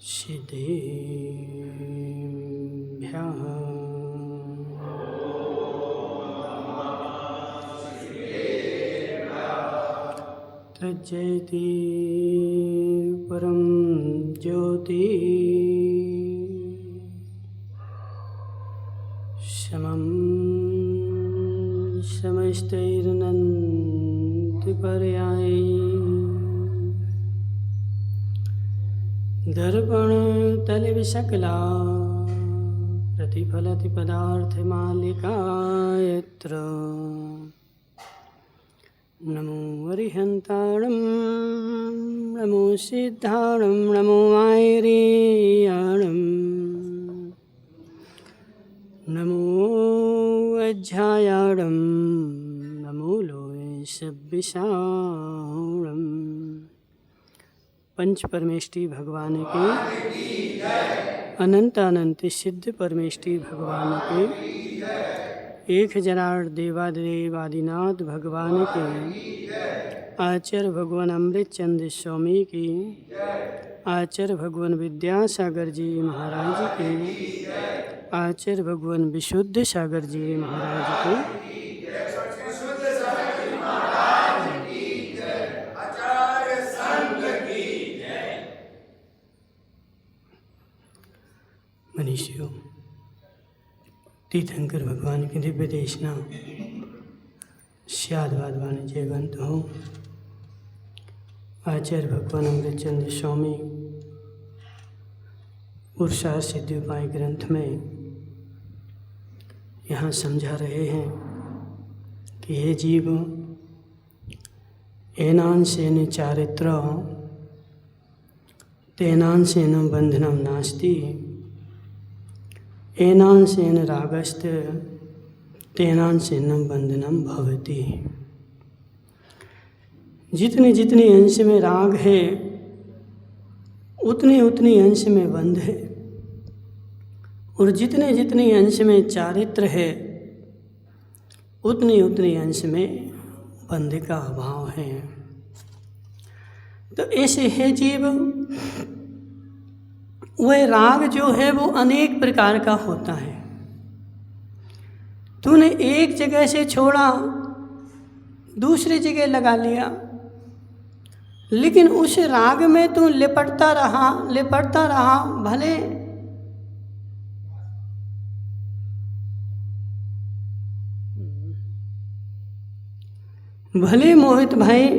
सिद्धेभ्यः तज्जयति परं ज्योति समं समस्तैरनन्ति पर्याये दर्पणतलविशकला प्रतिफलति पदार्थमालिका यत्र नमो अरिहन्ताणं नमो सिद्धाणं नमो आयर्याणं नमो अध्यायाणं नमो लोयसब्बिषाणम्। पंच परमेष्टि भगवान के अनंत अनंत सिद्ध परमेष्टि भगवान के एक जनार्द देवादेव आदिनाथ भगवान के आचार्य भगवान अमृत चंद्र स्वामी की आचार्य भगवान विद्यासागर जी महाराज के आचार्य भगवान विशुद्ध सागर जी महाराज के मनीषियों, तीर्थंकर भगवान की दिव्य देशना श्यादवाद वाणिज्य ग्रंथ हो आचार्य भगवान अमृतचंद्र स्वामी पुरुषार्थ सिद्धि उपाय ग्रंथ में यहाँ समझा रहे हैं कि हे जीव एनांशेन चारित्र तेनांशेन बंधनम नास्ति एनांशेन रागस्त तेनांशेन बंधनम भवति। जितने जितने अंश में राग है उतने उतने अंश में बंध है, और जितने जितने अंश में चारित्र है उतने उतने अंश में बंध का अभाव है। तो ऐसे है जीव, वह राग जो है वो अनेक प्रकार का होता है। तूने एक जगह से छोड़ा दूसरी जगह लगा लिया, लेकिन उस राग में तू लिपटता रहा, भले मोहित भाई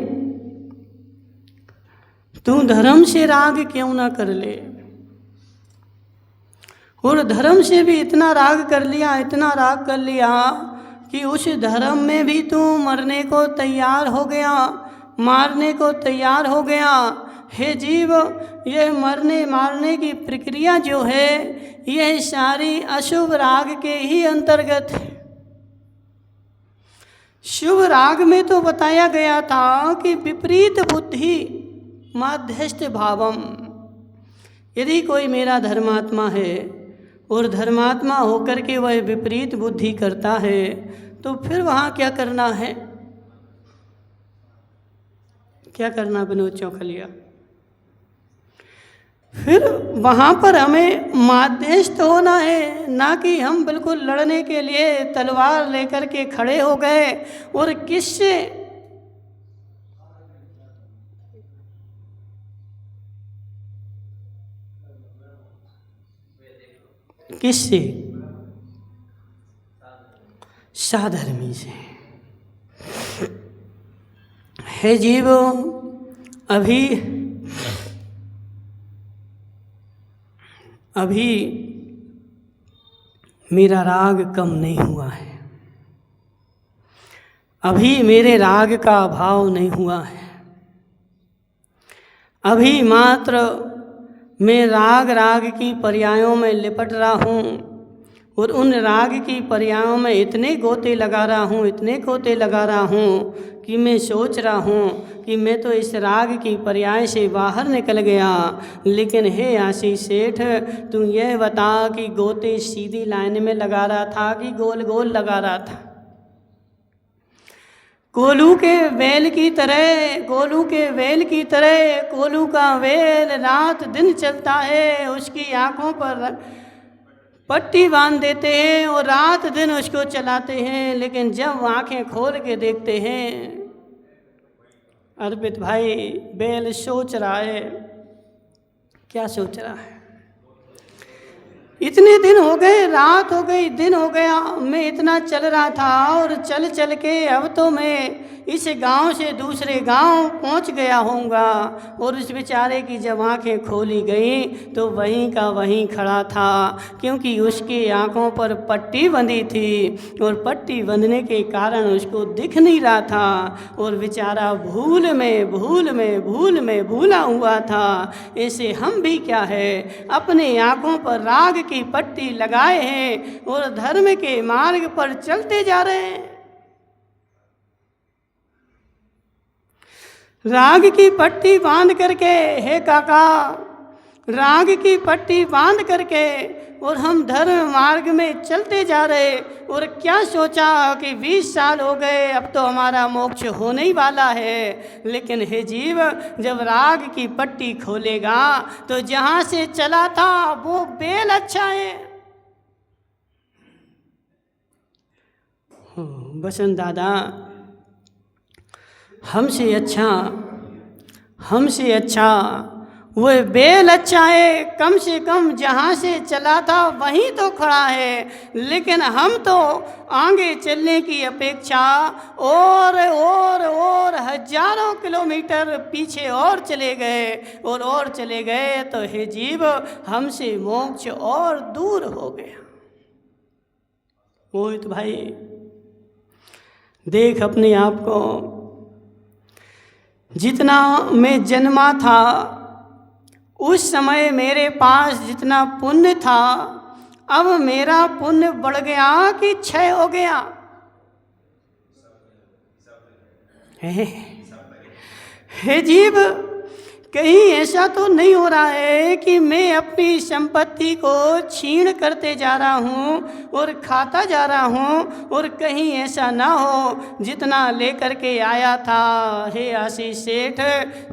तू धर्म से राग क्यों ना कर ले, और धर्म से भी इतना राग कर लिया कि उस धर्म में भी तू मरने को तैयार हो गया, मारने को तैयार हो गया। हे जीव, यह मरने मारने की प्रक्रिया जो है यह सारी अशुभ राग के ही अंतर्गत है। शुभ राग में तो बताया गया था कि विपरीत बुद्धि माध्यस्थ भावम। यदि कोई मेरा धर्मात्मा है और धर्मात्मा होकर के वह विपरीत बुद्धि करता है तो फिर वहाँ क्या करना है, क्या करना विनोद चौखलिया? फिर वहाँ पर हमें माध्यस्थ होना है, ना कि हम बिल्कुल लड़ने के लिए तलवार लेकर के खड़े हो गए और किससे साधर्मी से। हे जीव, अभी मेरा राग कम नहीं हुआ है, अभी मेरे राग का अभाव नहीं हुआ है, अभी मात्र मैं राग की पर्यायों में लिपट रहा हूँ और उन राग की पर्यायों में इतने गोते लगा रहा हूँ कि मैं सोच रहा हूँ कि मैं तो इस राग की पर्याय से बाहर निकल गया। लेकिन हे आशीष सेठ, तू यह बता कि गोते सीधी लाइन में लगा रहा था कि गोल गोल लगा रहा था? कोलू के बैल की तरह, कोलू के बैल की तरह, कोलू का बैल रात दिन चलता है, उसकी आंखों पर पट्टी बांध देते हैं और रात दिन उसको चलाते हैं, लेकिन जब आंखें खोल के देखते हैं अर्पित भाई, बैल सोच रहा है। क्या सोच रहा है? इतने दिन हो गए, रात हो गई, दिन हो गया, मैं इतना चल रहा था और चल चल के अब तो मैं इस गांव से दूसरे गांव पहुंच गया होऊंगा। और उस बेचारे की जब आंखें खोली गई तो वहीं का वहीं खड़ा था, क्योंकि उसकी आंखों पर पट्टी बंधी थी और पट्टी बंधने के कारण उसको दिख नहीं रहा था और बेचारा भूल में भूला हुआ था। ऐसे हम भी क्या है, अपने आंखों पर राग की पट्टी लगाए हैं और धर्म के मार्ग पर चलते जा रहे हैं। राग की पट्टी बांध करके, हे काका, राग की पट्टी बांध करके और हम धर्म मार्ग में चलते जा रहे, और क्या सोचा कि 20 साल हो गए, अब तो हमारा मोक्ष होने ही वाला है। लेकिन हे जीव, जब राग की पट्टी खोलेगा तो जहाँ से चला था वो बेल अच्छा है। बसंत दादा, हमसे अच्छा वो बेल अच्छा है, कम से कम जहाँ से चला था वहीं तो खड़ा है। लेकिन हम तो आगे चलने की अपेक्षा और हजारों किलोमीटर पीछे और चले गए तो हे जीव, हमसे मोक्ष और दूर हो गया। मोहित भाई, देख अपने आप को, जितना मैं जन्मा था उस समय मेरे पास जितना पुण्य था, अब मेरा पुण्य बढ़ गया कि क्षय हो गया? हे जीव, कहीं ऐसा तो नहीं हो रहा है कि मैं अपनी संपत्ति को छीन करते जा रहा हूँ और खाता जा रहा हूँ, और कहीं ऐसा ना हो जितना लेकर के आया था, हे आशीष सेठ,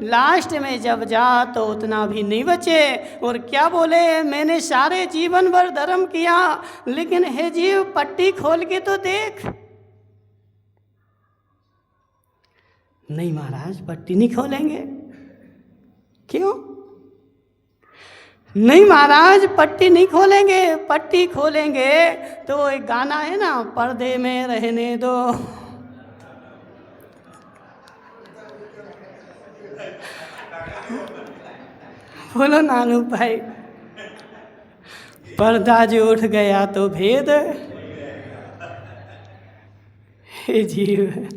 लास्ट में जब जा तो उतना भी नहीं बचे। और क्या बोले, मैंने सारे जीवन भर धर्म किया, लेकिन हे जीव पट्टी खोल के तो देख। नहीं महाराज, पट्टी नहीं खोलेंगे। क्यों नहीं महाराज? पट्टी नहीं खोलेंगे। पट्टी खोलेंगे तो एक गाना है ना, पर्दे में रहने दो। बोलो नानू भाई, पर्दा जो उठ गया तो भेद। हे जीव,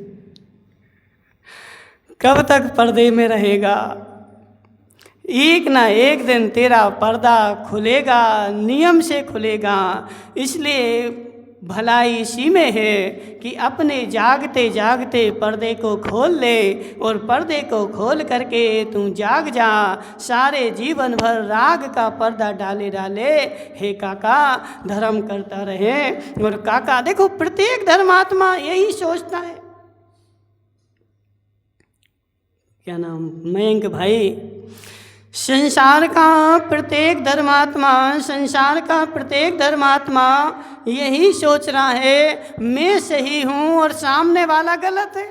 कब तक पर्दे में रहेगा? एक ना एक दिन तेरा पर्दा खुलेगा, नियम से खुलेगा। इसलिए भलाई इसी में है कि अपने जागते जागते पर्दे को खोल ले, और पर्दे को खोल करके तू जाग जा। सारे जीवन भर राग का पर्दा डाले डाले हे काका धर्म करता रहे। और काका देखो, प्रत्येक धर्मात्मा यही सोचता है। क्या नाम, मयंक भाई, संसार का प्रत्येक धर्मात्मा यही सोच रहा है मैं सही हूँ और सामने वाला गलत है।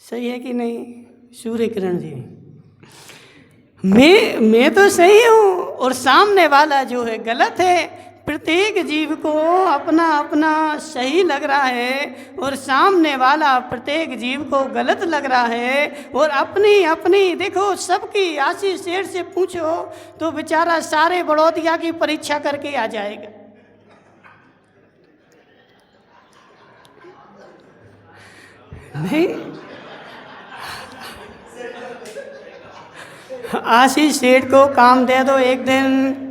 सही है कि नहीं सूर्य किरण जी? मैं तो सही हूँ और सामने वाला जो है गलत है। प्रत्येक जीव को अपना अपना सही लग रहा है और सामने वाला प्रत्येक जीव को गलत लग रहा है। और अपनी अपनी देखो, सबकी आशीष शेर से पूछो तो बेचारा सारे बड़ौदिया की परीक्षा करके आ जाएगा। नहीं, आशीष सेठ को काम दे दो एक दिन,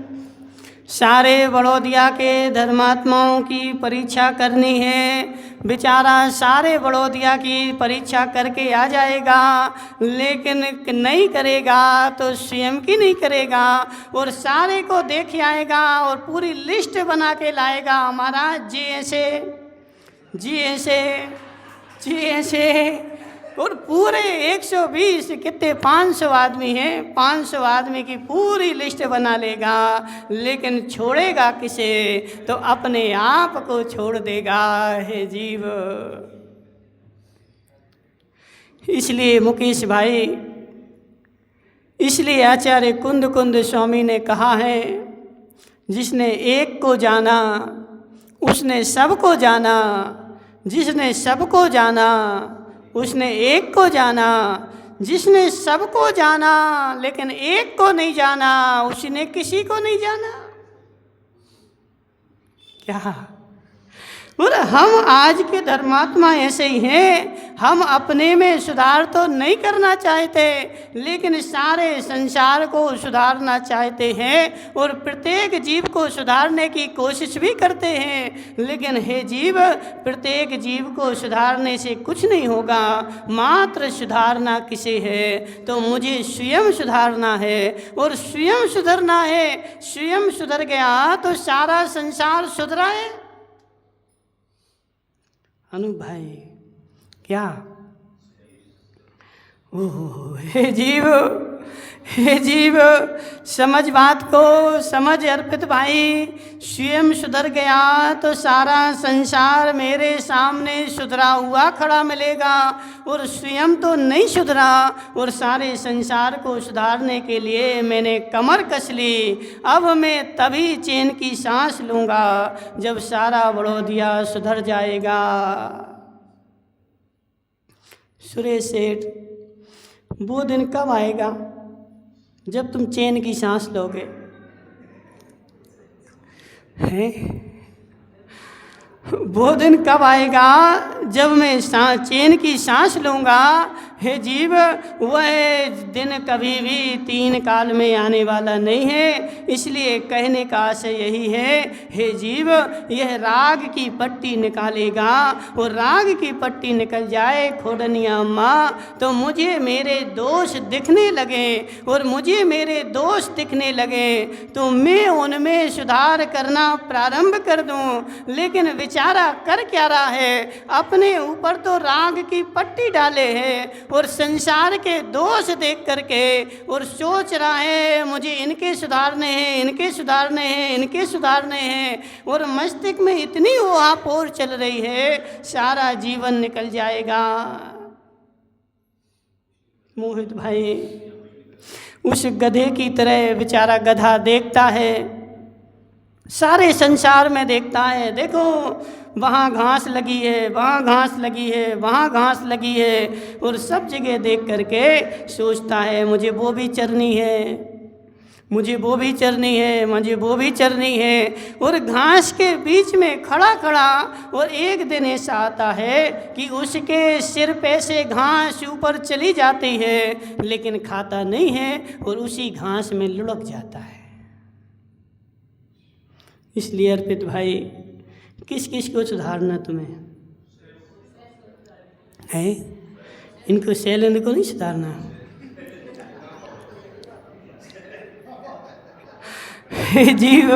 सारे बड़ौदिया के धर्मात्माओं की परीक्षा करनी है। बेचारा सारे बड़ौदिया की परीक्षा करके आ जाएगा, लेकिन नहीं करेगा तो स्वयं की नहीं करेगा और सारे को देख आएगा और पूरी लिस्ट बना के लाएगा। महाराज जी ऐसे जी ऐसे। और पूरे 120 कितने 500 आदमी हैं, 500 आदमी की पूरी लिस्ट बना लेगा, लेकिन छोड़ेगा किसे? तो अपने आप को छोड़ देगा। हे जीव, इसलिए मुकेश भाई, इसलिए आचार्य कुंद कुंद स्वामी ने कहा है, जिसने एक को जाना उसने सबको जाना, जिसने सबको जाना उसने एक को जाना, जिसने सबको जाना लेकिन एक को नहीं जाना उसने किसी को नहीं जाना। क्या? और हम आज के धर्मात्मा ऐसे ही हैं, हम अपने में सुधार तो नहीं करना चाहते, लेकिन सारे संसार को सुधारना चाहते हैं और प्रत्येक जीव को सुधारने की कोशिश भी करते हैं। लेकिन हे जीव, प्रत्येक जीव को सुधारने से कुछ नहीं होगा। मात्र सुधारना किसे है? तो मुझे स्वयं सुधारना है और स्वयं सुधरना है। स्वयं सुधर गया तो सारा संसार सुधरा है। अनु भाई क्या? ओह हे जीव, हे जीव, समझ बात को, समझ अर्पित भाई। स्वयं सुधर गया तो सारा संसार मेरे सामने सुधरा हुआ खड़ा मिलेगा, और स्वयं तो नहीं सुधरा और सारे संसार को सुधारने के लिए मैंने कमर कस ली। अब मैं तभी चैन की सांस लूँगा जब सारा बड़ौदिया सुधर जाएगा। सुरेश सेठ, वो दिन कब आएगा जब तुम चैन की सांस लोगे? हैं? वो दिन कब आएगा जब मैं चैन की सांस लूँगा? हे जीव, वह दिन कभी भी 3 काल में आने वाला नहीं है। इसलिए कहने का आशय यही है, हे जीव, यह राग की पट्टी निकालेगा और राग की पट्टी निकल जाए खोडनिया अम्मा, तो मुझे मेरे दोष दिखने लगे और मुझे मेरे दोष दिखने लगे तो मैं उनमें सुधार करना प्रारंभ कर दूं। लेकिन बेचारा कर क्या रहा है? अपने ऊपर तो राग की पट्टी डाले है और संसार के दोष देख करके और सोच रहा है मुझे इनके सुधारने हैं, इनके सुधारने हैं, इनके सुधारने हैं, और मस्तिष्क में इतनी उहापोर चल रही है सारा जीवन निकल जाएगा। मोहित भाई, उस गधे की तरह बेचारा गधा देखता है, सारे संसार में देखता है, देखो वहाँ घास लगी है, वहाँ घास लगी है, वहाँ घास लगी है, और सब जगह देख करके सोचता है मुझे वो भी चरनी है, मुझे वो भी चरनी है, मुझे वो भी चरनी है। और घास के बीच में खड़ा खड़ा, और एक दिन ऐसा आता है कि उसके सिर पे से घास ऊपर चली जाती है, लेकिन खाता नहीं है और उसी घास में लुढ़क जाता है। इसलिए अर्पित भाई, किस किस को सुधारना तुम्हें है? इनको शैलेंद्र को नहीं सुधारना। हे जीव,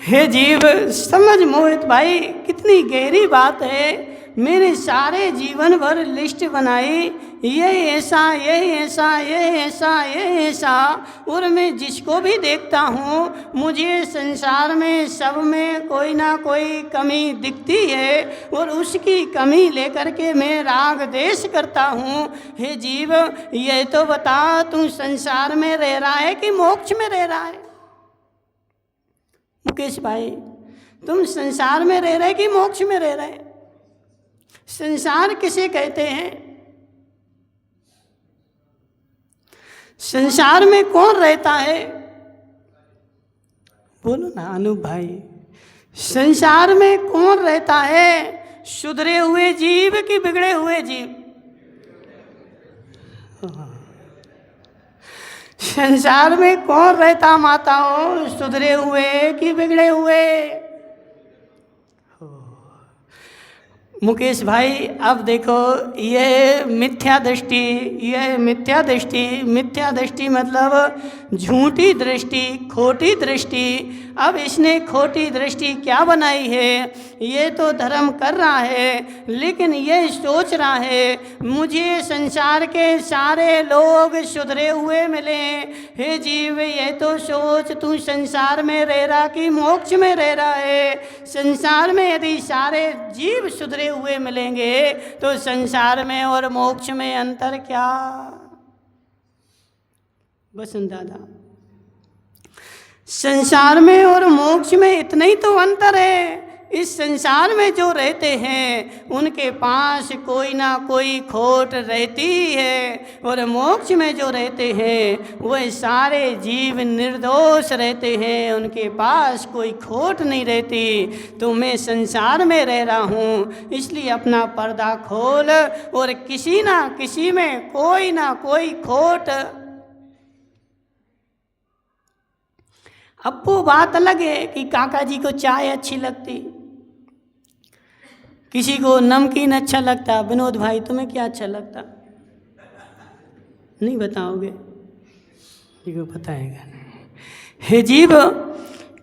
हे जीव, समझ मोहित भाई, कितनी गहरी बात है। मैंने सारे जीवन भर लिस्ट बनाई, ये ऐसा, ये ऐसा, ये ऐसा, ये ऐसा, और मैं जिसको भी देखता हूँ मुझे संसार में सब में कोई ना कोई कमी दिखती है, और उसकी कमी लेकर के मैं राग देश करता हूँ। हे जीव, ये तो बता, तू संसार में रह रहा है कि मोक्ष में रह रहा है? मुकेश भाई, तुम संसार में रह रहे कि मोक्ष में रह रहे? संसार किसे कहते हैं? संसार में कौन रहता है? बोलो ना अनूप भाई, संसार में कौन रहता है? सुधरे हुए जीव कि बिगड़े हुए जीव? संसार में कौन रहता माताओं, सुधरे हुए कि बिगड़े हुए? मुकेश भाई, अब देखो ये मिथ्या दृष्टि, मिथ्या दृष्टि मतलब झूठी दृष्टि, खोटी दृष्टि। अब इसने खोटी दृष्टि क्या बनाई है? ये तो धर्म कर रहा है, लेकिन ये सोच रहा है मुझे संसार के सारे लोग सुधरे हुए मिले। हे जीव, ये तो सोच तू संसार में रह रहा कि मोक्ष में रह रहा है। संसार में यदि सारे जीव सुधरे हुए मिलेंगे तो संसार में और मोक्ष में अंतर क्या? बसंत दादा, संसार में और मोक्ष में इतना ही तो अंतर है। इस संसार में जो रहते हैं उनके पास कोई ना कोई खोट रहती है, और मोक्ष में जो रहते हैं वह सारे जीव निर्दोष रहते हैं, उनके पास कोई खोट नहीं रहती। तो मैं संसार में रह रहा हूँ, इसलिए अपना पर्दा खोल और किसी ना किसी में कोई ना कोई खोट। अब वो बात अलग है कि काका जी को चाय अच्छी लगती, किसी को नमकीन अच्छा लगता। विनोद भाई, तुम्हें क्या अच्छा लगता? नहीं बताओगे? किसी को बताएगा नहीं। हे जीव,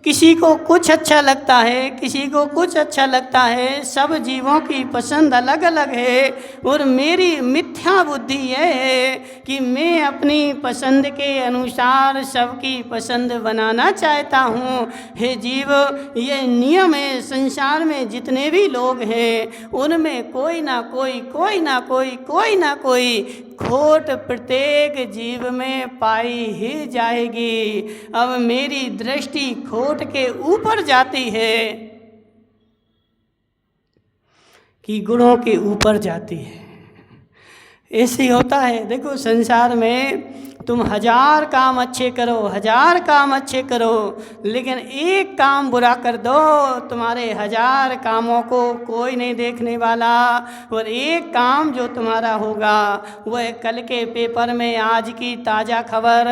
किसी को कुछ अच्छा लगता है, किसी को कुछ अच्छा लगता है। सब जीवों की पसंद अलग अलग है, और मेरी मिथ्या बुद्धि यह है कि मैं अपनी पसंद के अनुसार सबकी पसंद बनाना चाहता हूँ। हे जीव, ये नियम है। संसार में जितने भी लोग हैं उनमें कोई ना कोई खोट प्रत्येक जीव में पाई ही जाएगी। अब मेरी दृष्टि खोट के ऊपर जाती है कि गुणों के ऊपर जाती है। ऐसे ही होता है। देखो, संसार में तुम 1000 काम अच्छे करो, 1000 काम अच्छे करो, लेकिन एक काम बुरा कर दो, तुम्हारे 1000 कामों को कोई नहीं देखने वाला। और एक काम जो तुम्हारा होगा वह कल के पेपर में आज की ताज़ा खबर,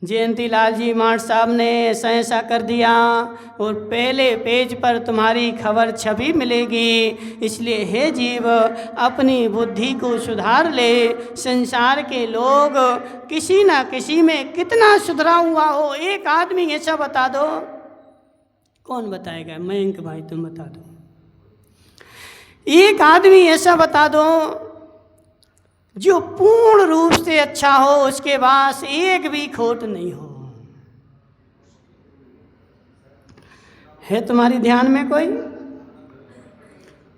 जयंती लाल जी मार्ट साहब ने ऐसा कर दिया, और पहले पेज पर तुम्हारी खबर छवि मिलेगी। इसलिए हे जीव, अपनी बुद्धि को सुधार ले। संसार के लोग किसी ना किसी में कितना सुधरा हुआ हो, एक आदमी ऐसा बता दो। कौन बताएगा? मयंक भाई, तुम बता दो। एक आदमी ऐसा बता दो जो पूर्ण रूप से अच्छा हो, उसके पास एक भी खोट नहीं हो। है तुम्हारी ध्यान में कोई?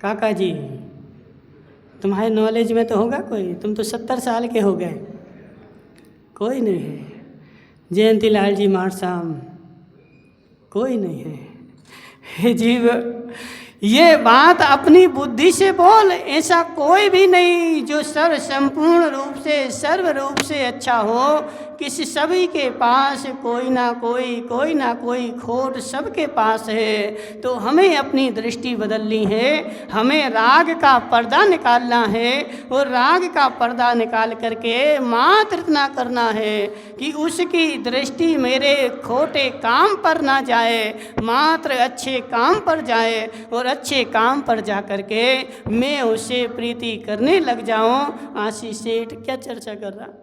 काका जी, तुम्हारे नॉलेज में तो होगा कोई? तुम तो 70 साल के हो गए। कोई नहीं है। जयंती लाल जी मार्ट साहब, कोई नहीं है। हे जीव, ये बात अपनी बुद्धि से बोल। ऐसा कोई भी नहीं जो संपूर्ण रूप से, सर्व रूप से अच्छा हो। किसी सभी के पास कोई ना कोई खोट सबके पास है। तो हमें अपनी दृष्टि बदलनी है, हमें राग का पर्दा निकालना है, और राग का पर्दा निकाल करके मात्र इतना करना है कि उसकी दृष्टि मेरे खोटे काम पर ना जाए, मात्र अच्छे काम पर जाए, और अच्छे काम पर जा करके मैं उससे प्रीति करने लग जाऊं। आशीष सेठ क्या चर्चा कर रहा है?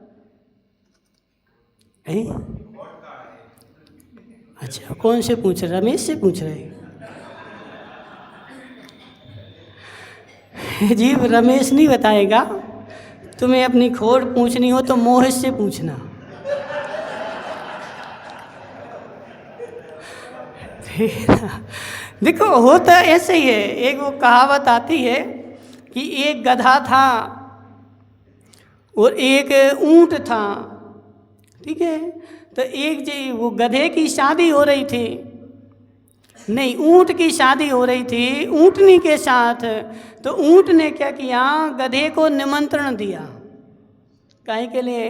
अच्छा, कौन से पूछ रहे? रमेश से पूछ रहे? जी, रमेश नहीं बताएगा। तुम्हें अपनी खोट पूछनी हो तो मोहित से पूछना। देखो, होता ऐसे ही है। एक वो कहावत आती है कि एक गधा था और एक ऊंट था, ठीक है? तो एक जी वो गधे की शादी हो रही थी, नहीं, ऊंट की शादी हो रही थी ऊंटनी के साथ। तो ऊंट ने क्या किया? गधे को निमंत्रण दिया। काहे के लिए?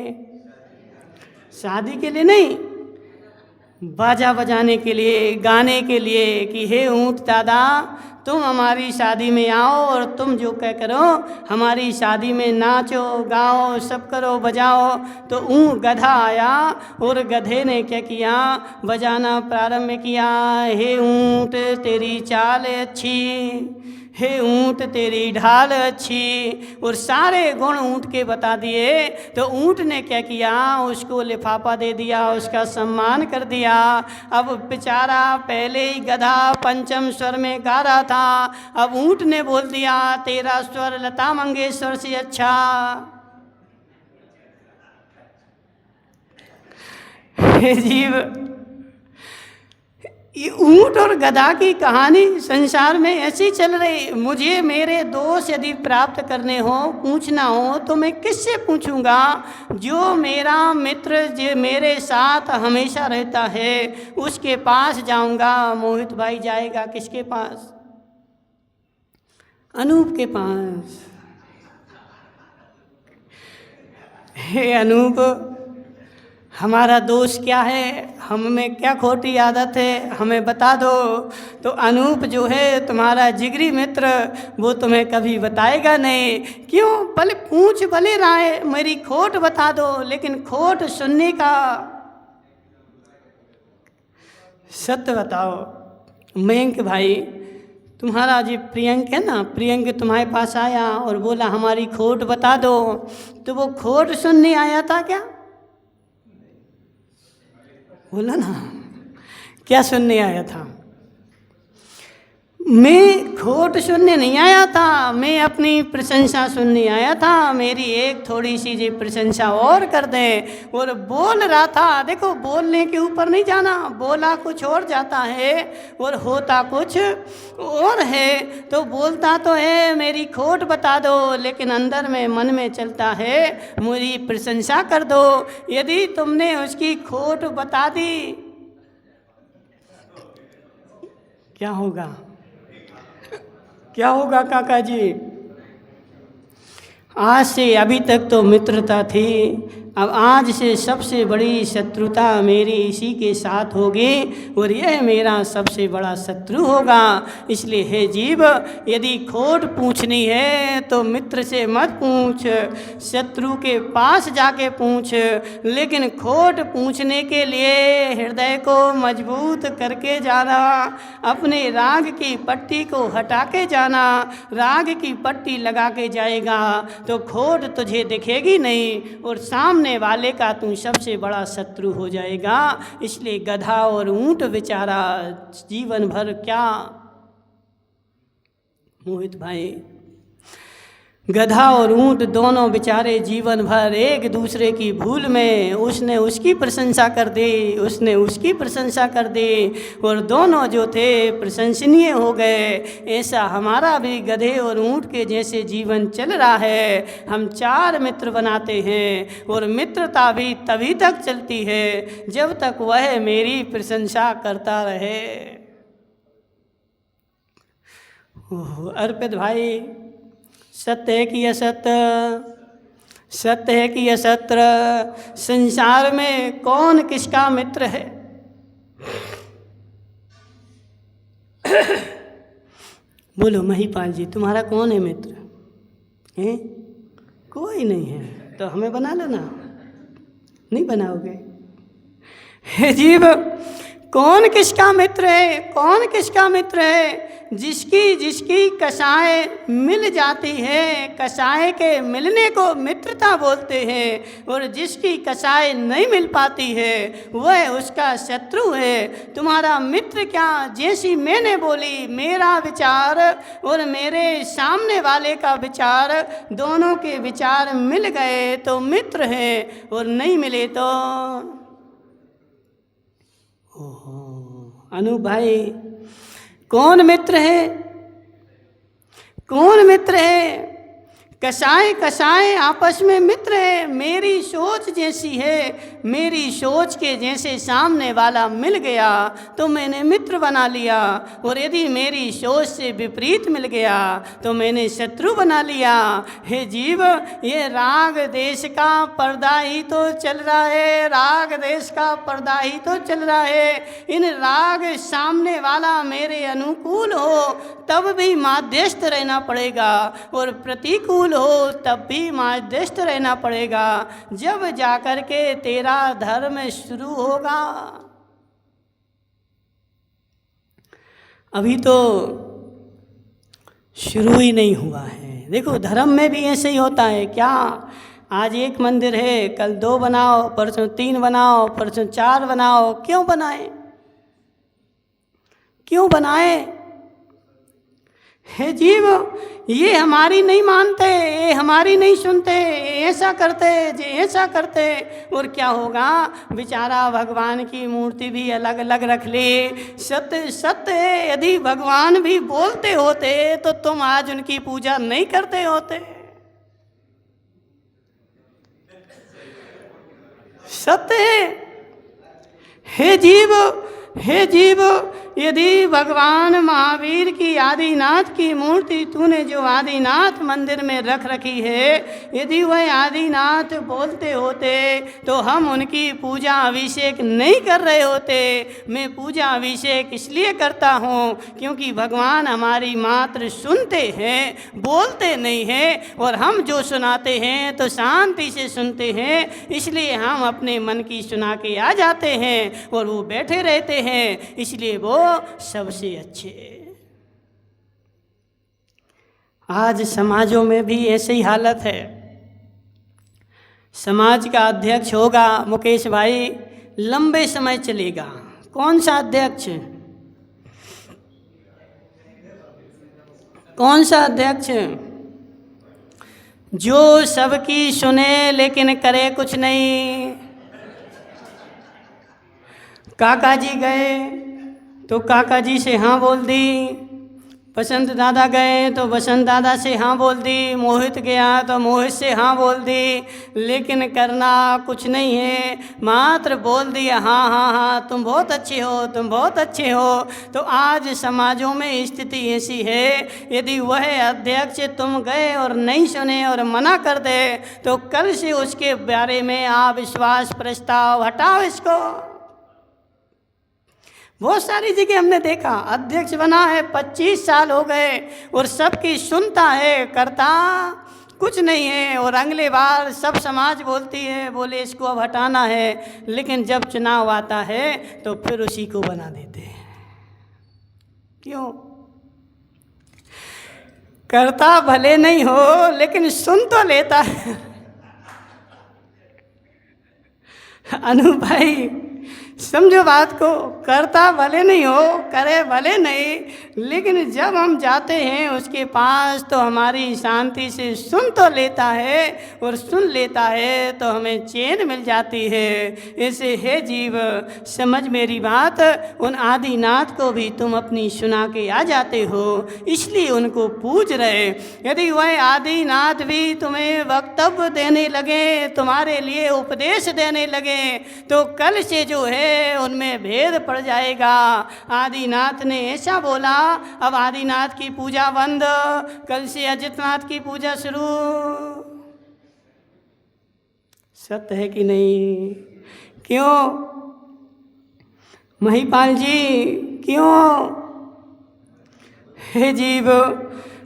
शादी के लिए नहीं, बाजा बजाने के लिए, गाने के लिए कि हे ऊँट दादा तुम हमारी शादी में आओ और तुम जो क्या करो हमारी शादी में नाचो गाओ सब करो बजाओ। तो गधा आया और गधे ने क्या किया, बजाना प्रारंभ किया। हे ऊँट तेरी चाल अच्छी, हे ऊँट तेरी ढाल अच्छी, और सारे गुण ऊँट के बता दिए। तो ऊँट ने क्या किया, उसको लिफाफा दे दिया, उसका सम्मान कर दिया। अब बेचारा पहले ही गधा पंचम स्वर में गा रहा था, अब ऊँट ने बोल दिया तेरा स्वर लता मंगेशकर से अच्छा। हे जीव, ये ऊँट और गधा की कहानी संसार में ऐसी चल रही। मुझे मेरे दोष यदि प्राप्त करने हो, पूछना हो, तो मैं किससे पूछूंगा? जो मेरा मित्र जो मेरे साथ हमेशा रहता है उसके पास जाऊंगा। मोहित भाई जाएगा किसके पास? अनूप के पास। हे अनूप, हमारा दोष क्या है, हम में क्या खोटी आदत है, हमें बता दो। तो अनूप जो है तुम्हारा जिगरी मित्र, वो तुम्हें कभी बताएगा नहीं। क्यों? भले पूछ भले रहा है, मेरी खोट बता दो, लेकिन खोट सुनने का सत्य बताओ। मयंक भाई, तुम्हारा जो प्रियंक है ना, प्रियंक तुम्हारे पास आया और बोला हमारी खोट बता दो, तो वो खोट सुनने आया था क्या? बोला ना, क्या सुनने आया था? मैं खोट सुनने नहीं आया था, मैं अपनी प्रशंसा सुनने आया था। मेरी एक थोड़ी सी जी प्रशंसा और कर दें। और बोल रहा था, देखो बोलने के ऊपर नहीं जाना, बोला कुछ और जाता है और होता कुछ और है। तो बोलता तो है मेरी खोट बता दो, लेकिन अंदर में मन में चलता है मेरी प्रशंसा कर दो। यदि तुमने उसकी खोट बता दी क्या होगा? क्या होगा काका जी? आज से अभी तक तो मित्रता थी, अब आज से सबसे बड़ी शत्रुता मेरी इसी के साथ होगी और यह मेरा सबसे बड़ा शत्रु होगा। इसलिए हे जीव, यदि खोट पूछनी है तो मित्र से मत पूछ, शत्रु के पास जाके पूछ। लेकिन खोट पूछने के लिए हृदय को मजबूत करके जाना, अपने राग की पट्टी को हटा के जाना। राग की पट्टी लगा के जाएगा तो खोट तुझे दिखेगी नहीं और सामने वाले का तू सबसे बड़ा शत्रु हो जाएगा। इसलिए गधा और ऊंट बेचारा जीवन भर क्या, मोहित भाई, गधा और ऊंट दोनों बेचारे जीवन भर एक दूसरे की भूल में, उसने उसकी प्रशंसा कर दी, उसने उसकी प्रशंसा कर दी और दोनों जो थे प्रशंसनीय हो गए। ऐसा हमारा भी गधे और ऊंट के जैसे जीवन चल रहा है। हम चार मित्र बनाते हैं और मित्रता भी तभी तक चलती है जब तक वह मेरी प्रशंसा करता रहे। अर्पित भाई, सत्य है कि असत्य? सत्य है कि असत्य? संसार में कौन किसका मित्र है? बोलो महिपाल जी, तुम्हारा कौन है मित्र? हैं? कोई नहीं है। तो हमें बना लो ना। नहीं बनाओगे? हे जीव, कौन किसका मित्र है? कौन किसका मित्र है? जिसकी जिसकी कसाय मिल जाती है, कसाय के मिलने को मित्रता बोलते हैं, और जिसकी कसाय नहीं मिल पाती है वह उसका शत्रु है। तुम्हारा मित्र क्या? जैसी मैंने बोली, मेरा विचार और मेरे सामने वाले का विचार, दोनों के विचार मिल गए तो मित्र है, और नहीं मिले तो अनु भाई, कौन मित्र है? कौन मित्र है? कसाय कसाय आपस में मित्र है, मेरी सोच जैसी है, मेरी सोच के जैसे सामने वाला मिल गया तो मैंने मित्र बना लिया, और यदि मेरी सोच से विपरीत मिल गया तो मैंने शत्रु बना लिया। हे जीव, ये राग देश का पर्दा ही तो चल रहा है, राग देश का पर्दा ही तो चल रहा है। इन राग सामने वाला मेरे अनुकूल हो तब भी मध्यस्थ रहना पड़ेगा, और प्रतिकूल हो तब भी मध्यस्थ रहना पड़ेगा, जब जाकर के तेरा धर्म शुरू होगा। अभी तो शुरू ही नहीं हुआ है। देखो, धर्म में भी ऐसे ही होता है क्या? आज एक मंदिर है, कल 2 बनाओ, परसों 3 बनाओ, परसों 4 बनाओ। क्यों बनाए? क्यों बनाए? हे जीव, ये हमारी नहीं मानते, ये हमारी नहीं सुनते, ऐसा करते जे ऐसा करते, और क्या होगा? बेचारा भगवान की मूर्ति भी अलग अलग रख ले। सत्य सत्य है, यदि भगवान भी बोलते होते तो तुम आज उनकी पूजा नहीं करते होते। सत्य है। हे जीव, हे जीव, यदि भगवान महावीर की आदिनाथ की मूर्ति तूने जो आदिनाथ मंदिर में रख रखी है, यदि वह आदिनाथ बोलते होते तो हम उनकी पूजा अभिषेक नहीं कर रहे होते। मैं पूजा अभिषेक इसलिए करता हूँ क्योंकि भगवान हमारी मात्र सुनते हैं, बोलते नहीं हैं, और हम जो सुनाते हैं तो शांति से सुनते हैं, इसलिए हम अपने मन की सुना के आ जाते हैं और वो बैठे रहते हैं, इसलिए वो सबसे अच्छे। आज समाजों में भी ऐसी ही हालत है। समाज का अध्यक्ष होगा मुकेश भाई, लंबे समय चलेगा। कौन सा अध्यक्ष? कौन सा अध्यक्ष? जो सबकी सुने लेकिन करे कुछ नहीं। काका जी गए तो काका जी से हाँ बोल दी, बसंत दादा गए तो बसंत दादा से हाँ बोल दी, मोहित गया तो मोहित से हाँ बोल दी, लेकिन करना कुछ नहीं है, मात्र बोल दिया हाँ हाँ हाँ तुम बहुत अच्छे हो, तुम बहुत अच्छे हो। तो आज समाजों में स्थिति ऐसी है, यदि वह अध्यक्ष तुम गए और नहीं सुने और मना कर दे तो कल से उसके बारे में अविश्वास प्रस्ताव हटाओ इसको। बहुत सारी जगह हमने देखा, अध्यक्ष बना है 25 साल हो गए और सबकी सुनता है, करता कुछ नहीं है, और अगले बार सब समाज बोलती है, बोले इसको अब हटाना है, लेकिन जब चुनाव आता है तो फिर उसी को बना देते हैं। क्यों? करता भले नहीं हो लेकिन सुन तो लेता है। अनु भाई समझो बात को, करता भले नहीं हो, करे भले नहीं, लेकिन जब हम जाते हैं उसके पास तो हमारी शांति से सुन तो लेता है, और सुन लेता है तो हमें चैन मिल जाती है। ऐसे है जीव, समझ मेरी बात, उन आदिनाथ को भी तुम अपनी सुना के आ जाते हो, इसलिए उनको पूज रहे। यदि वह आदिनाथ भी तुम्हें वक्तव्य देने लगे, तुम्हारे लिए उपदेश देने लगे, तो कल से जो है उनमें भेद पड़ जाएगा। आदिनाथ ने ऐसा बोला, अब आदिनाथ की पूजा बंद, कल से अजितनाथ की पूजा शुरू। सत्य है कि नहीं? क्यों महिपाल जी, क्यों? हे जीव,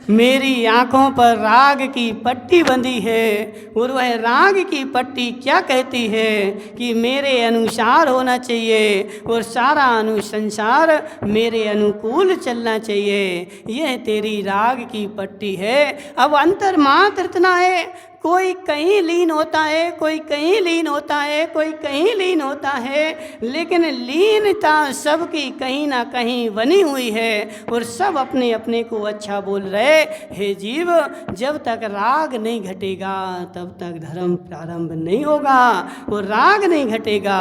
मेरी आँखों पर राग की पट्टी बंधी है, और वह राग की पट्टी क्या कहती है कि मेरे अनुसार होना चाहिए और सारा अनुसंसार मेरे अनुकूल चलना चाहिए। यह तेरी राग की पट्टी है। अब अंतर मात्र इतना है, कोई कहीं लीन होता है, कोई कहीं लीन होता है, कोई कहीं लीन होता है, लेकिन लीनता सबकी कहीं ना कहीं बनी हुई है, और सब अपने अपने को अच्छा बोल रहे। हे जीव, जब तक राग नहीं घटेगा तब तक धर्म प्रारंभ नहीं होगा, और राग नहीं घटेगा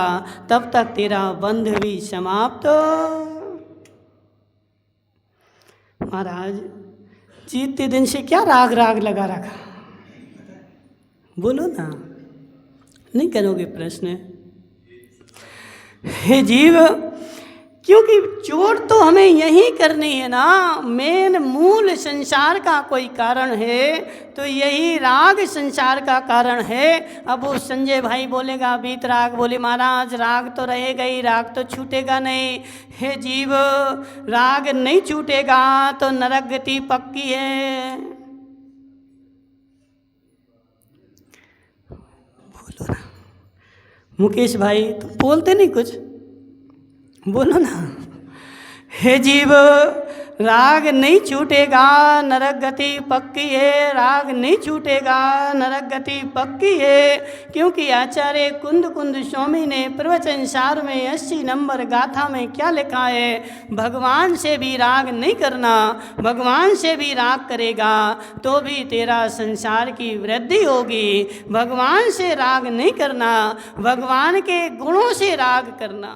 तब तक तेरा बंध भी समाप्त। महाराज जीते दिन से क्या राग राग लगा रखा। बोलो ना, नहीं करोगे प्रश्न? हे जीव, क्योंकि चोट तो हमें यही करनी है ना। मेन मूल संसार का कोई कारण है तो यही राग संसार का कारण है। अब वो संजय भाई बोलेगा बीत राग, बोले महाराज राग तो रहेगा ही, राग तो छूटेगा नहीं। हे जीव, राग नहीं छूटेगा तो नरक गति पक्की है। बोलो ना मुकेश भाई, तुम बोलते नहीं कुछ, बोलो ना। हे जीव, राग नहीं छूटेगा नरक गति पक्की है, राग नहीं छूटेगा नरक गति पक्की है। क्योंकि आचार्य कुंद कुंद स्वामी ने प्रवचन सार में 80 नंबर गाथा में क्या लिखा है, भगवान से भी राग नहीं करना, भगवान से भी राग करेगा तो भी तेरा संसार की वृद्धि होगी। भगवान से राग नहीं करना, भगवान के गुणों से राग करना।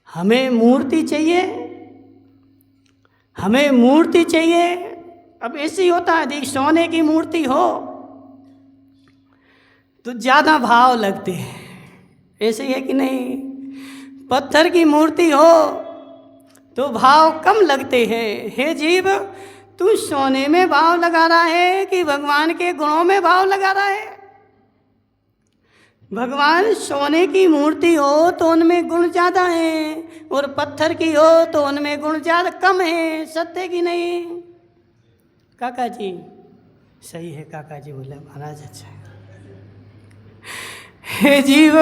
हमें मूर्ति चाहिए, हमें मूर्ति चाहिए। अब ऐसे ही होता है, देख सोने की मूर्ति हो तो ज़्यादा भाव लगते हैं, ऐसे ही है कि नहीं? पत्थर की मूर्ति हो तो भाव कम लगते हैं। हे जीव, तू सोने में भाव लगा रहा है कि भगवान के गुणों में भाव लगा रहा है? भगवान सोने की मूर्ति हो तो उनमें गुण ज़्यादा हैं और पत्थर की हो तो उनमें गुण ज़्यादा कम है। सत्य की नहीं? काका जी सही है, काका जी बोले महाराज अच्छा है। हे जीव,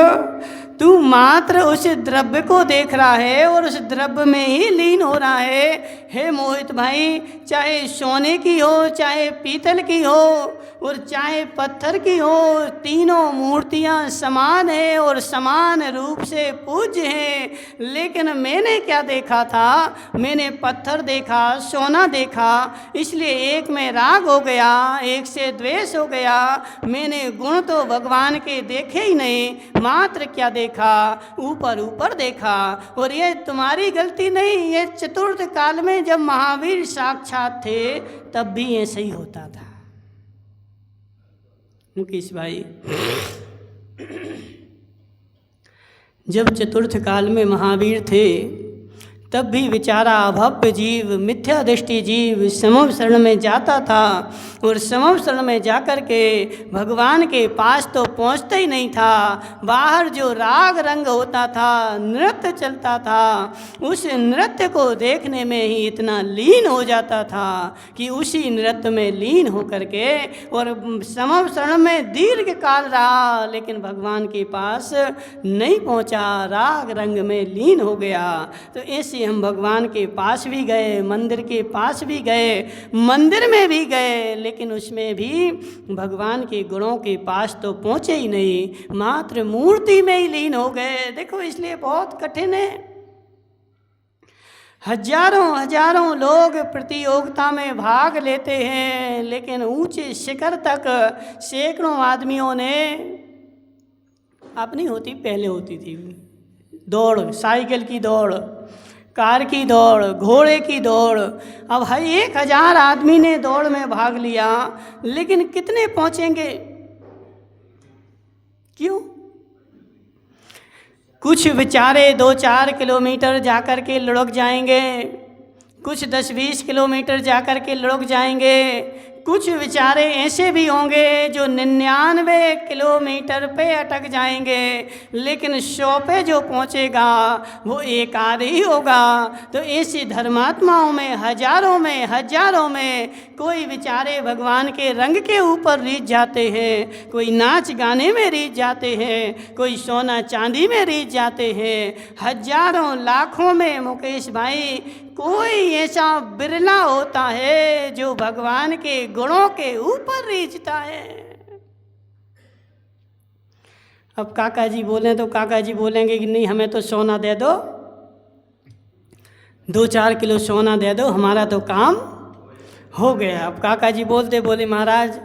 तू मात्र उस द्रव्य को देख रहा है और उस द्रव्य में ही लीन हो रहा है। हे मोहित भाई, चाहे सोने की हो, चाहे पीतल की हो और चाहे पत्थर की हो, तीनों मूर्तियां समान है और समान रूप से पूज्य हैं। लेकिन मैंने क्या देखा था? मैंने पत्थर देखा, सोना देखा, इसलिए एक में राग हो गया, एक से द्वेष हो गया। मैंने गुण तो भगवान के देखे ही नहीं, मात्र क्या देखा? ऊपर ऊपर देखा। और ये तुम्हारी गलती नहीं, ये चतुर्थ काल में जब महावीर साक्षात थे तब भी ऐसे ही होता था। मुकेश भाई, जब चतुर्थ काल में महावीर थे तब भी बेचारा अभव्य जीव, मिथ्या दृष्टि जीव समव शरण में जाता था और समव शरण में जाकर के भगवान के पास तो पहुंचता ही नहीं था। बाहर जो राग रंग होता था, नृत्य चलता था, उस नृत्य को देखने में ही इतना लीन हो जाता था कि उसी नृत्य में लीन होकर के और समव शरण में दीर्घ काल रहा, लेकिन भगवान के पास नहीं पहुंचा, राग रंग में लीन हो गया। तो ऐसे हम भगवान के पास भी गए, मंदिर के पास भी गए, मंदिर में भी गए, लेकिन उसमें भी भगवान के गुणों के पास तो पहुँचे ही नहीं, मात्र मूर्ति में ही लीन हो गए। देखो, इसलिए बहुत कठिन है। हजारों हजारों लोग प्रतियोगिता में भाग लेते हैं, लेकिन ऊंचे शिखर तक सैकड़ों आदमियों ने, अब नहीं होती, पहले होती थी दौड़, साइकिल की दौड़, कार की दौड़, घोड़े की दौड़। अब हर 1000 आदमी ने दौड़ में भाग लिया, लेकिन कितने पहुंचेंगे? क्यों? कुछ बेचारे 2-4 किलोमीटर जाकर के लुढ़क जाएंगे, कुछ 10-20 किलोमीटर जाकर के लुढ़क जाएंगे, कुछ बेचारे ऐसे भी होंगे जो 99 किलोमीटर पे अटक जाएंगे, लेकिन 100 पे जो पहुंचेगा वो एक आध ही होगा। तो ऐसे धर्मात्माओं में हजारों में कोई बेचारे भगवान के रंग के ऊपर रीझ जाते हैं, कोई नाच गाने में रीझ जाते हैं, कोई सोना चांदी में रीझ जाते हैं। हजारों लाखों में मुकेश भाई कोई ऐसा बिरला होता है जो भगवान के गुणों के ऊपर रीझता है। अब काका जी बोलें तो काका जी बोलेंगे कि नहीं, हमें तो सोना दे दो, 2-4 किलो सोना दे दो, हमारा तो काम हो गया। अब काका जी बोले महाराज,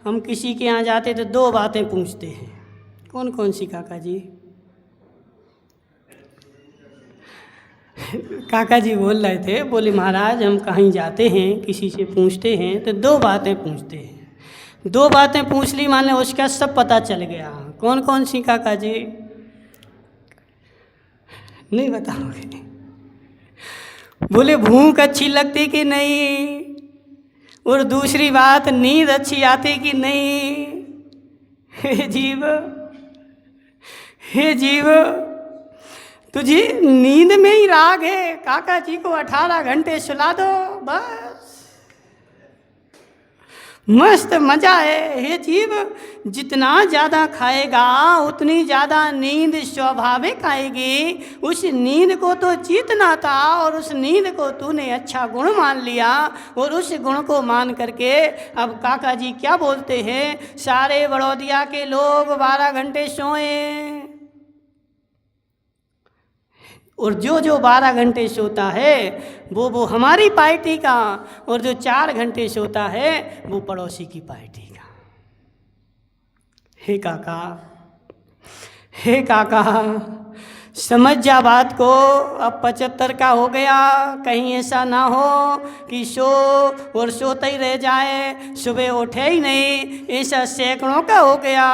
हम किसी के यहाँ जाते तो 2 बातें पूछते हैं। कौन कौन सी काका जी? काका जी बोल रहे थे, बोले महाराज हम कहीं जाते हैं, किसी से पूछते हैं तो 2 बातें पूछते हैं। 2 बातें पूछ ली, मान लो उसका सब पता चल गया। कौन कौन सी काका जी? नहीं बताओगे? बोले भूख अच्छी लगती कि नहीं, और दूसरी बात नींद अच्छी आती कि नहीं। हे जीव, हे जीव, तुझे नींद में ही राग है। काका जी को 18 घंटे सुला दो बस, मस्त मजा है। हे जीव, जितना ज़्यादा खाएगा उतनी ज़्यादा नींद स्वाभाविक आएगी। उस नींद को तो जीतना था, और उस नींद को तूने अच्छा गुण मान लिया, और उस गुण को मान करके अब काका जी क्या बोलते हैं, सारे बड़ौदिया के लोग 12 घंटे सोए, और जो जो 12 घंटे सोता है वो हमारी पार्टी का, और जो 4 घंटे सोता है वो पड़ोसी की पार्टी का। हे काका, हे काका, समझ जा बात को। अब 75 का हो गया, कहीं ऐसा ना हो कि सो और सोते ही रह जाए, सुबह उठे ही नहीं, ऐसा सैकड़ों का हो गया।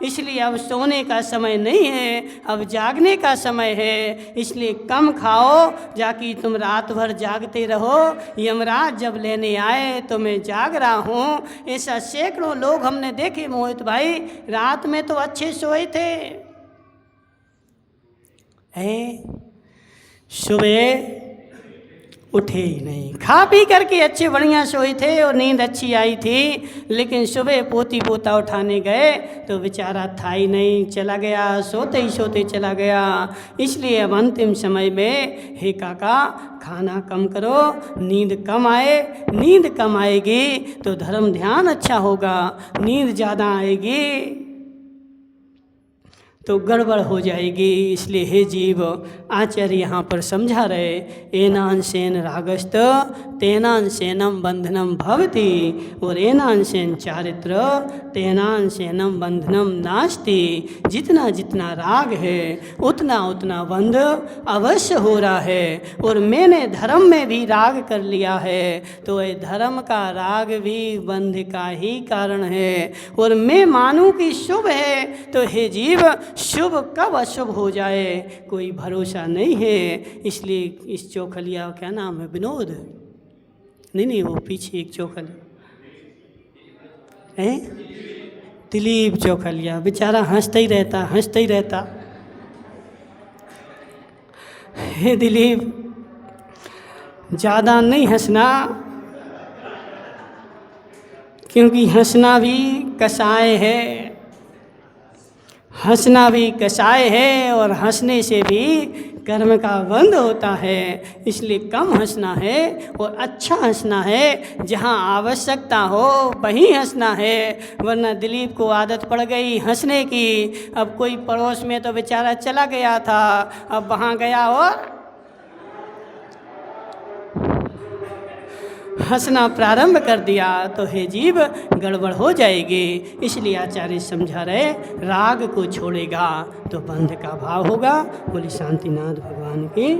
इसलिए अब सोने का समय नहीं है, अब जागने का समय है। इसलिए कम खाओ, जाकि तुम रात भर जागते रहो, यमराज जब लेने आए तो मैं जाग रहा हूँ। ऐसा सैकड़ों लोग हमने देखे मोहित भाई, रात में तो अच्छे सोए थे, सुबह उठे ही नहीं, खा पी करके अच्छे बढ़िया सोए थे और नींद अच्छी आई थी, लेकिन सुबह पोती पोता उठाने गए तो बेचारा था ही नहीं, चला गया, सोते ही सोते चला गया। इसलिए अब अंतिम समय में हे काका, खाना कम करो, नींद कम आए। नींद कम आएगी तो धर्म ध्यान अच्छा होगा, नींद ज़्यादा आएगी तो गड़बड़ हो जाएगी। इसलिए हे जीव, आचार्य यहाँ पर समझा रहे, एनान सेन रागस्त तेनान सेनम बंधनम भवति, और एनान सेन चारित्र तेनान सेनम बंधनम नास्ति। जितना जितना राग है उतना उतना बंध अवश्य हो रहा है। और मैंने धर्म में भी राग कर लिया है, तो ये धर्म का राग भी बंध का ही कारण है। और मैं मानूं कि शुभ है, तो हे जीव, शुभ कब अशुभ हो जाए कोई भरोसा नहीं है। इसलिए इस चौखलिया, क्या नाम है, विनोद, नहीं वो पीछे एक चौखलिया है, दिलीप चौखलिया, बेचारा हंसता ही रहता। हे दिलीप, ज़्यादा नहीं हंसना, क्योंकि हंसना भी कसाय है, हंसना भी कसाय है, और हंसने से भी कर्म का बंध होता है। इसलिए कम हंसना है और अच्छा हंसना है, जहाँ आवश्यकता हो वहीं हंसना है। वरना दिलीप को आदत पड़ गई हंसने की, अब कोई पड़ोस में तो बेचारा चला गया था, अब वहाँ गया और हंसना प्रारंभ कर दिया, तो हे जीव गड़बड़ हो जाएगी। इसलिए आचार्य समझा रहे, राग को छोड़ेगा तो बंध का भाव होगा। बोली शांतिनाथ भगवान की।